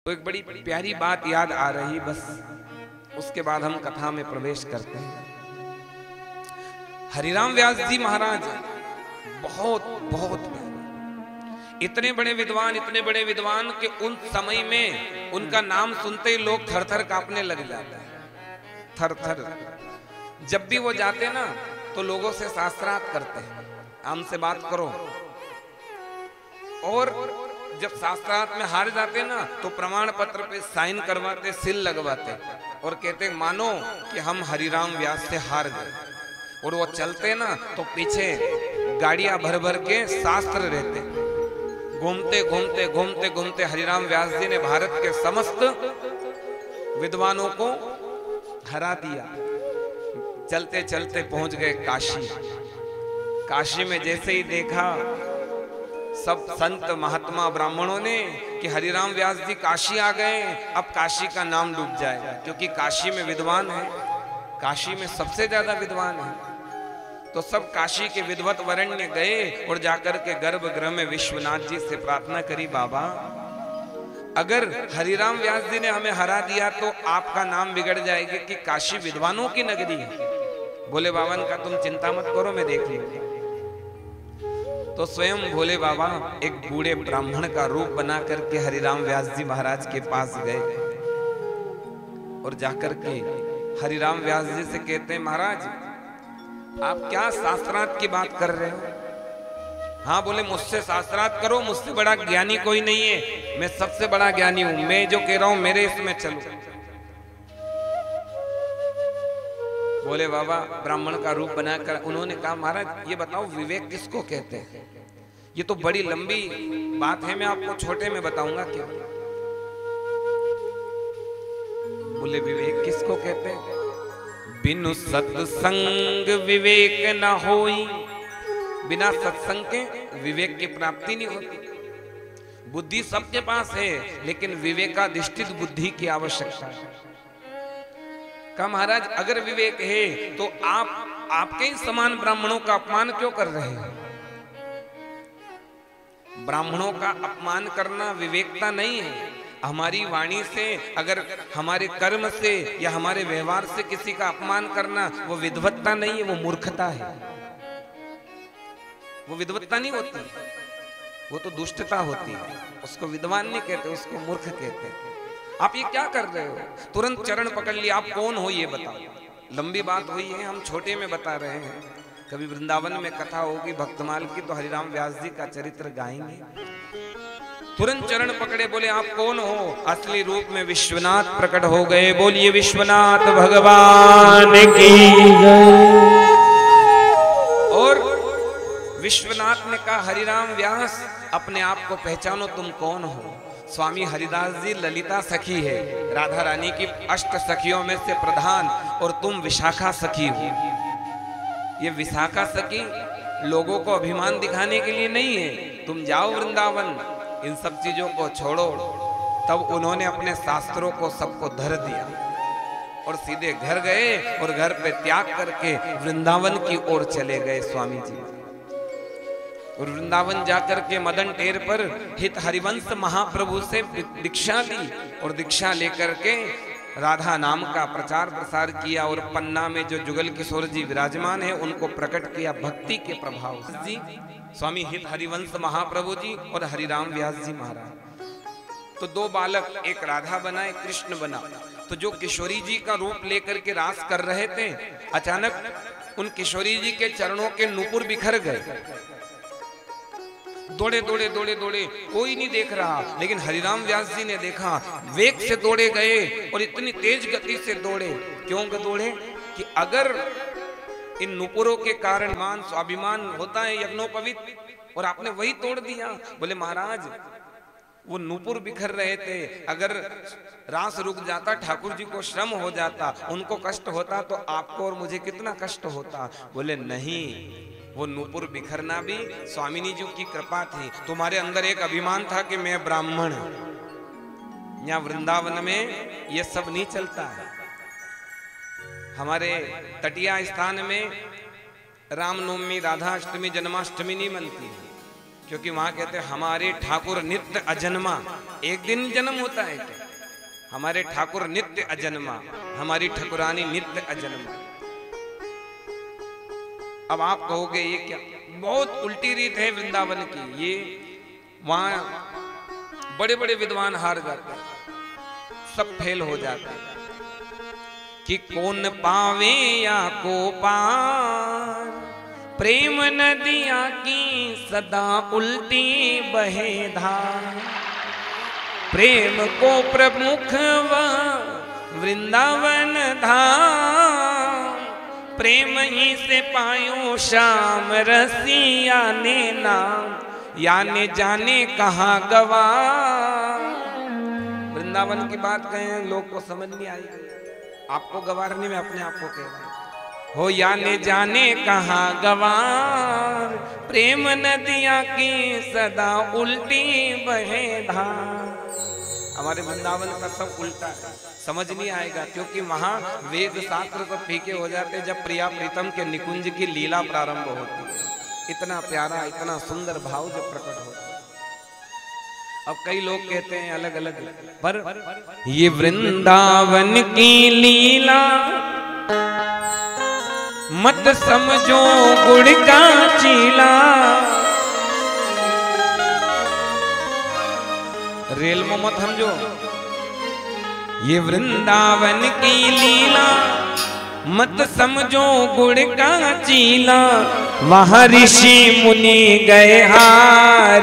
तो एक बड़ी प्यारी बात याद आ रही, बस उसके बाद हम कथा में प्रवेश करते हैं। हरिराम व्यास जी महाराज बहुत बहुत इतने बड़े विद्वान कि उन समय में उनका नाम सुनते ही लोग थर थर कांपने लग जाते हैं, थर थर। जब भी वो जाते ना तो लोगों से शास्त्रार्थ करते हैं, हमसे बात करो, और जब शास्त्रार्थ में हार जाते ना तो प्रमाण पत्र पे साइन करवाते, सील लगवाते और कहते मानो कि हम हरिराम व्यास से हार गए। और वो चलते ना तो पीछे गाड़ियां भर भर के शास्त्र रहते, घूमते घूमते घूमते घूमते हरिराम व्यास जी ने भारत के समस्त विद्वानों को हरा दिया। चलते चलते पहुंच गए काशी। काशी में जैसे ही देखा सब संत महात्मा ब्राह्मणों ने कि हरिराम व्यास जी काशी आ गए, अब काशी का नाम डूब जाएगा, क्योंकि काशी में विद्वान है, काशी में सबसे ज्यादा विद्वान है। तो सब काशी के विद्वत वरेण्य गए और जाकर के गर्भगृह में विश्वनाथ जी से प्रार्थना करी, बाबा अगर हरिराम व्यास जी ने हमें हरा दिया तो आपका नाम बिगड़ जाएगी कि काशी विद्वानों की नगरी है। भोले बाबा का तुम चिंता मत करो, मैं देख लूंगा। तो स्वयं भोले बाबा एक बूढ़े ब्राह्मण का रूप बना करके हरिराम व्यास जी महाराज के पास गए और जाकर के हरिराम व्यास जी से कहते हैं, महाराज आप क्या शास्त्रार्थ की बात कर रहे हो? हाँ, बोले मुझसे शास्त्रार्थ करो, मुझसे बड़ा ज्ञानी कोई नहीं है, मैं सबसे बड़ा ज्ञानी हूं, मैं जो कह रहा हूं मेरे इसमें चलो। बोले बाबा ब्राह्मण का रूप बनाकर उन्होंने कहा, महाराज ये बताओ विवेक किसको कहते हैं? ये तो बड़ी लंबी बात है, मैं आपको छोटे में बताऊंगा क्यों। बोले विवेक किसको कहते हैं? बिनु सत्संग विवेक न होई, बिना सत्संग के विवेक की प्राप्ति नहीं होती। बुद्धि सबके पास है, लेकिन विवेकाधिष्ठित बुद्धि की आवश्यकता है। कहा महाराज अगर विवेक है तो आप आपके ही समान ब्राह्मणों का अपमान क्यों कर रहे हैं? ब्राह्मणों का अपमान करना विवेकता नहीं है। हमारी वाणी से, अगर हमारे कर्म से या हमारे व्यवहार से किसी का अपमान करना वो विद्वत्ता नहीं है, वो मूर्खता है। वो विद्वत्ता नहीं होती, वो तो दुष्टता होती है। उसको विद्वान नहीं कहते, उसको मूर्ख कहते हैं। आप ये क्या कर रहे हो? तुरंत चरण पकड़ लिया, आप कौन हो ये बताओ। लंबी बात हुई है, हम छोटे में बता रहे हैं। कभी वृंदावन में कथा होगी भक्तमाल की तो हरिराम व्यास जी का चरित्र गाएंगे। तुरंत चरण पकड़े, बोले आप कौन हो? असली रूप में विश्वनाथ प्रकट हो गए। बोलिए विश्वनाथ भगवान की। और विश्वनाथ ने कहा, हरिराम व्यास अपने आप को पहचानो, तुम कौन हो? स्वामी हरिदास जी ललिता सखी है, राधा रानी की अष्ट सखियों में से प्रधान, और तुम विशाखा सखी हो। ये विशाखा सखी लोगों को अभिमान दिखाने के लिए नहीं है। तुम जाओ वृंदावन, इन सब चीजों को छोड़ो। तब उन्होंने अपने शास्त्रों को सबको धर दिया और सीधे घर गए और घर पे त्याग करके वृंदावन की ओर चले गए स्वामी जी। और वृंदावन जाकर के मदन टेर पर हित हरिवंश महाप्रभु से दीक्षा ली और दीक्षा लेकर के राधा नाम का प्रचार प्रसार किया। और पन्ना में जो जुगल किशोर जी विराजमान है उनको प्रकट किया भक्ति के प्रभाव जी, स्वामी हित हरिवंश महाप्रभु जी और हरिराम व्यास जी महाराज। तो दो बालक, एक राधा बना एक कृष्ण बना। तो जो किशोरी जी का रूप लेकर के रास कर रहे थे, अचानक उन किशोरी जी के चरणों के नूपुर बिखर गए। दौड़े दौड़े दौड़े दौड़े, कोई नहीं देख रहा, लेकिन हरिराम व्यास जी ने देखा। वेग से दौड़े गए और इतनी तेज गति से दौड़े। क्यों दौड़े? कि अगर इन नूपुरों के कारण मान स्वाभिमान होता है यज्ञोपवीत, और आपने वही तोड़ दिया। बोले महाराज वो नूपुर बिखर रहे थे, अगर रास रुक जाता, ठाकुर जी को श्रम हो जाता, उनको कष्ट होता, तो आपको और मुझे कितना कष्ट होता। बोले नहीं, वो नूपुर बिखरना भी स्वामिनी जी की कृपा थी। तुम्हारे अंदर एक अभिमान था कि मैं ब्राह्मण। यहाँ वृंदावन में ये सब नहीं चलता है। हमारे तटिया स्थान में रामनवमी, राधाष्टमी, जन्माष्टमी नहीं मनती, क्योंकि वहां कहते हैं हमारे ठाकुर नित्य अजन्मा। एक दिन जन्म होता है क्या? हमारे ठाकुर नित्य अजन्मा, हमारी ठाकुरानी नित्य अजन्मा। अब आप कहोगे ये क्या, बहुत उल्टी रीत है वृंदावन की। ये वहां बड़े बड़े विद्वान हार जाते हैं, सब फेल हो जाते हैं कि कौन पावे या को पार, प्रेम नदिया की सदा उल्टी बहे धार। प्रेम को प्रमुख व वृंदावन धाम, प्रेम ही से पायो श्याम रसिया ने नाम, याने जाने कहाँ गवा। वृंदावन की बात कहें लोग को समझ नहीं आएगी, आपको गवारने में अपने आप को कह रहे हो, याने जाने कहाँ गवार, प्रेम नदिया की सदा उल्टी बहे धार। हमारे वृंदावन का सब उल्टा है, समझ नहीं आएगा, क्योंकि वहां वेद शास्त्र सब फीके हो जाते हैं जब प्रिया प्रीतम के निकुंज की लीला प्रारंभ होती है। इतना प्यारा, इतना सुंदर भाव जब प्रकट होता है। अब कई लोग कहते हैं अलग अलग, पर ये वृंदावन की लीला मत समझो गुड़ का चीला। रेल में मत समझो, ये वृंदावन की लीला मत समझो गुड़ का चीला। वहाँ ऋषि मुनि गए हार,